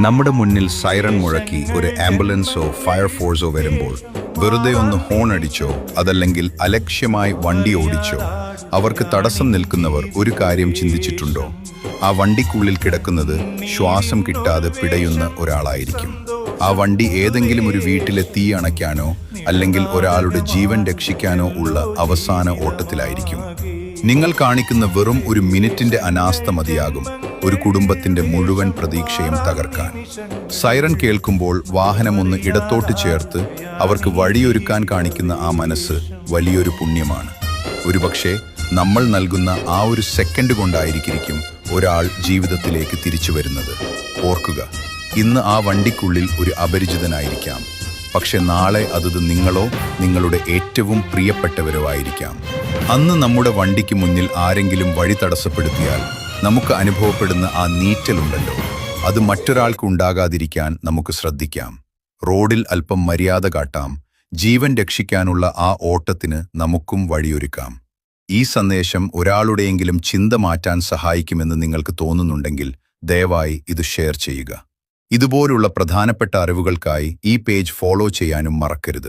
നമ്മുടെ മുന്നിൽ സൈറൺ മുഴക്കി ഒരു ആംബുലൻസോ ഫയർഫോഴ്സോ വരുമ്പോൾ വെറുതെ ഒന്ന് ഹോൺ അടിച്ചോ അതല്ലെങ്കിൽ അലക്ഷ്യമായി വണ്ടി ഓടിച്ചോ അവർക്ക് തടസ്സം നിൽക്കുന്നവർ ഒരു കാര്യം ചിന്തിച്ചിട്ടുണ്ടോ? ആ വണ്ടിക്കുള്ളിൽ കിടക്കുന്നത് ശ്വാസം കിട്ടാതെ പിടയുന്ന ഒരാളായിരിക്കും. ആ വണ്ടി ഏതെങ്കിലും ഒരു വീട്ടിലെ തീ അണയ്ക്കാനോ അല്ലെങ്കിൽ ഒരാളുടെ ജീവൻ രക്ഷിക്കാനോ ഉള്ള അവസാന ഓട്ടത്തിലായിരിക്കും. നിങ്ങൾ കാണിക്കുന്ന വെറും ഒരു മിനിറ്റിന്റെ അനാസ്ഥ മതിയാകും ഒരു കുടുംബത്തിന്റെ മുഴുവൻ പ്രതീക്ഷയും തകർക്കാൻ. സൈറൺ കേൾക്കുമ്പോൾ വാഹനമൊന്ന് ഇടത്തോട്ട് ചേർത്ത് അവർക്ക് വഴിയൊരുക്കാൻ കാണിക്കുന്ന ആ മനസ്സ് വലിയൊരു പുണ്യമാണ്. ഒരുപക്ഷെ നമ്മൾ നൽകുന്ന ആ ഒരു സെക്കൻഡ് കൊണ്ടായിരിക്കും ഒരാൾ ജീവിതത്തിലേക്ക് തിരിച്ചു വരുന്നത്. ഓർക്കുക, ഇന്ന് ആ വണ്ടിക്കുള്ളിൽ ഒരു അപരിചിതനായിരിക്കാം, പക്ഷെ നാളെ അത് നിങ്ങളോ നിങ്ങളുടെ ഏറ്റവും പ്രിയപ്പെട്ടവരോ ആയിരിക്കാം. അന്ന് നമ്മുടെ വണ്ടിക്ക് മുന്നിൽ ആരെങ്കിലും വഴി തടസ്സപ്പെടുത്തിയാൽ നമുക്ക് അനുഭവപ്പെടുന്ന ആ നീറ്റലുണ്ടല്ലോ, അത് മറ്റൊരാൾക്ക് ഉണ്ടാകാതിരിക്കാൻ നമുക്ക് ശ്രദ്ധിക്കാം. റോഡിൽ അല്പം മര്യാദ കാട്ടാം. ജീവൻ രക്ഷിക്കാനുള്ള ആ ഓട്ടത്തിന് നമുക്കും വഴിയൊരുക്കാം. ഈ സന്ദേശം ഒരാളുടെയെങ്കിലും ചിന്ത മാറ്റാൻ സഹായിക്കുമെന്ന് നിങ്ങൾക്ക് തോന്നുന്നുണ്ടെങ്കിൽ ദയവായി ഇത് ഷെയർ ചെയ്യുക. ഇതുപോലുള്ള പ്രധാനപ്പെട്ട അറിവുകൾക്കായി ഈ പേജ് ഫോളോ ചെയ്യാനും മറക്കരുത്.